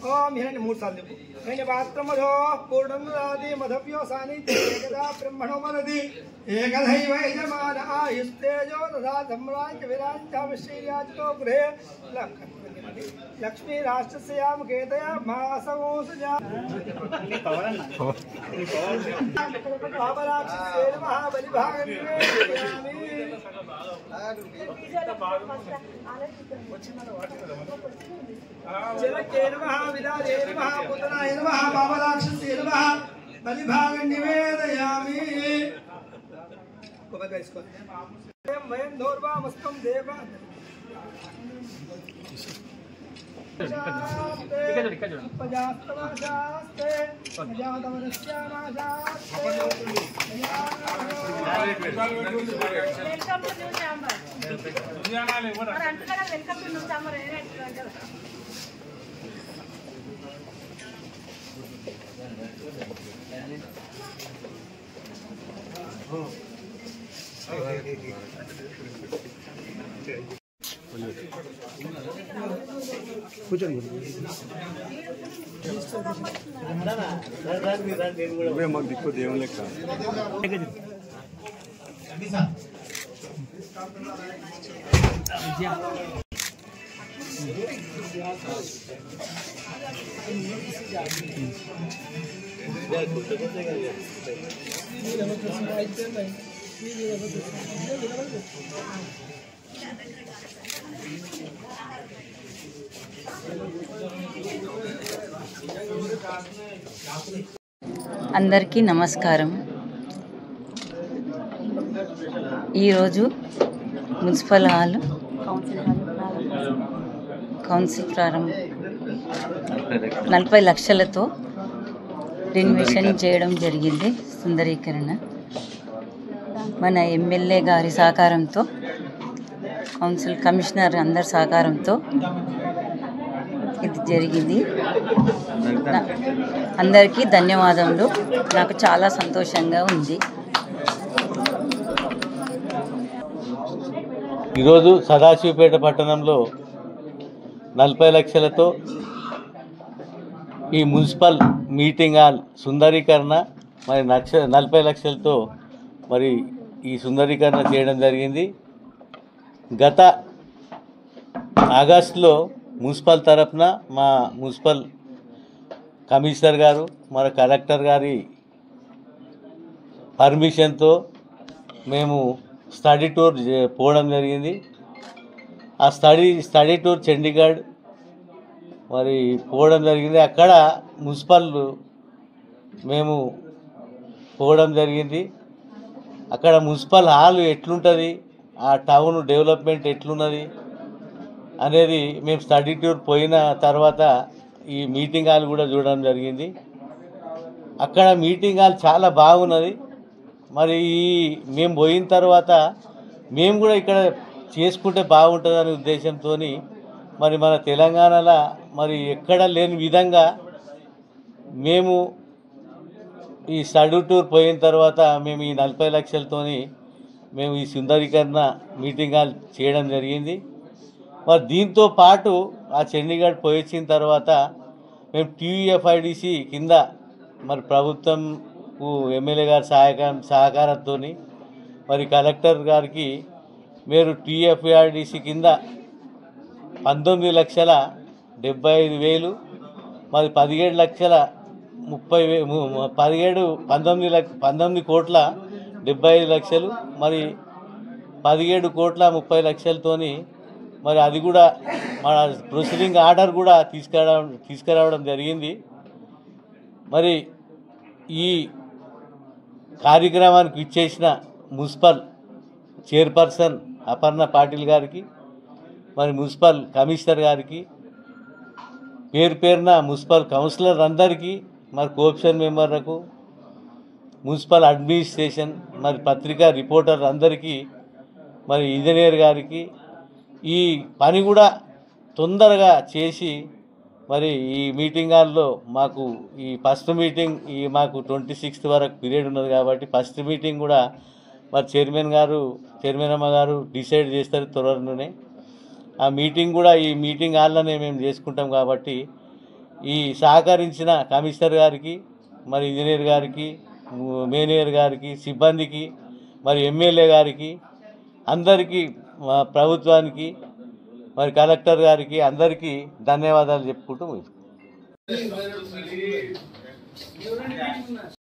ओम हिरण्य मूर्त साल देखो हिरण्य पात्र मधो पूर्णं राधि मधव्यो सानि एकदा ब्रह्मणो मनदि एकदैव यजमान आयुस्तेजो तथा सम्राज्य विराज्य विश्रीयाजतो गृहे लक्ष्मी राष्ट्रस्याम केतया मासवो सुजा महाबलाक्षे महाबलिभागन्वे जलके नमः विदाये नमः पुतनाय नमः महाबलाक्षे नमः बलिभागं निवेदयामि कोबा इसको वयं धोर्वामस्तं देव మాకు దిక్కు దేవుని లెక్క అందరికీ నమస్కారం. ఈరోజు మున్సిపల్ హాల్ కౌన్సిల్ ప్రారంభం 40 లక్షలతో రెన్యువేషన్ చేయడం జరిగింది. సుందరీకరణ మన ఎమ్మెల్యే గారి సహకారంతో, కౌన్సిల్ కమిషనర్ అందరి సహకారంతో ఇది జరిగింది. అందరికీ ధన్యవాదములు. నాకు చాలా సంతోషంగా ఉంది. ఈరోజు సదాశివపేట పట్టణంలో 40 లక్షలతో ఈ మున్సిపల్ మీటింగ్ హాల్ సుందరీకరణ మరి 40 లక్షలతో మరి ఈ సుందరీకరణ చేయడం జరిగింది. గత ఆగస్టులో మున్సిపల్ తరఫున మా మున్సిపల్ కమిషనర్ గారు మన కలెక్టర్ గారి పర్మిషన్తో మేము స్టడీ టూర్ పోవడం జరిగింది. ఆ స్టడీ టూర్ చండీగఢ్ మరి పోవడం జరిగింది. అక్కడ మున్సిపల్ మేము పోవడం జరిగింది. అక్కడ మున్సిపల్ హాల్ ఎట్లుంటుంది, ఆ టౌన్ డెవలప్మెంట్ ఎట్లున్నది అనేది మేము స్టడీ టూర్ పోయిన తర్వాత ఈ మీటింగ్ హాల్ కూడా చూడడం జరిగింది. అక్కడ మీటింగ్ హాల్ చాలా బాగున్నది. మరి మేము పోయిన తర్వాత మేము కూడా ఇక్కడ చేసుకుంటే బాగుంటుందనే ఉద్దేశంతో మరి మన తెలంగాణలో మరి ఎక్కడ లేని విధంగా మేము ఈ స్టడీ టూర్ పోయిన తర్వాత మేము ఈ 40 లక్షలతోని మేము ఈ సుందరీకరణ మీటింగ్ హాల్ చేయడం జరిగింది. మరి దీంతో పాటు ఆ చండీగఢ్ పోయి వచ్చిన తర్వాత మేము టీయూఎఫ్ఐడిసి కింద మరి ప్రభుత్వంకు ఎమ్మెల్యే గారి సహకారంతో మరి కలెక్టర్ గారికి మీరు టీఎఫ్ఐడిసి కింద 19,75,000 మరి 19,75,000 మరి 17,30,00,000తోని మరి అది కూడా మన ప్రొసీడింగ్ ఆర్డర్ కూడా తీసుకురావడం జరిగింది. మరి ఈ కార్యక్రమానికి ఇచ్చేసిన మున్సిపల్ చైర్పర్సన్ అపర్ణ పాటిల్ గారికి, మరి మున్సిపల్ కమిషనర్ గారికి, పేరున మున్సిపల్ కౌన్సిలర్ అందరికీ, మరి కోఆప్షన్ మెంబర్లకు, మున్సిపల్ అడ్మినిస్ట్రేషన్ మరి పత్రికా రిపోర్టర్ అందరికీ మరి ఇంజనీర్ గారికి ఈ పని కూడా తొందరగా చేసి మరి ఈ మీటింగ్ హాల్లో మాకు ఈ ఫస్ట్ మీటింగ్ మాకు 26th వరకు పీరియడ్ ఉన్నది కాబట్టి ఫస్ట్ మీటింగ్ కూడా మరి చైర్మన్ అమ్మ గారు డిసైడ్ చేస్తారు త్వరలోనే. ఆ మీటింగ్ కూడా ఈ మీటింగ్ హాల్లోనే మేము చేసుకుంటాం కాబట్టి ఈ సహకరించిన కమిషనర్ గారికి మరి ఇంజనీర్ గారికి మేనేజర్ గారికి సిబ్బందికి మరి ఎమ్మెల్యే గారికి అందరికీ ప్రభుత్వానికి మరి కలెక్టర్ గారికి అందరికీ ధన్యవాదాలు చెప్పుకుంటూ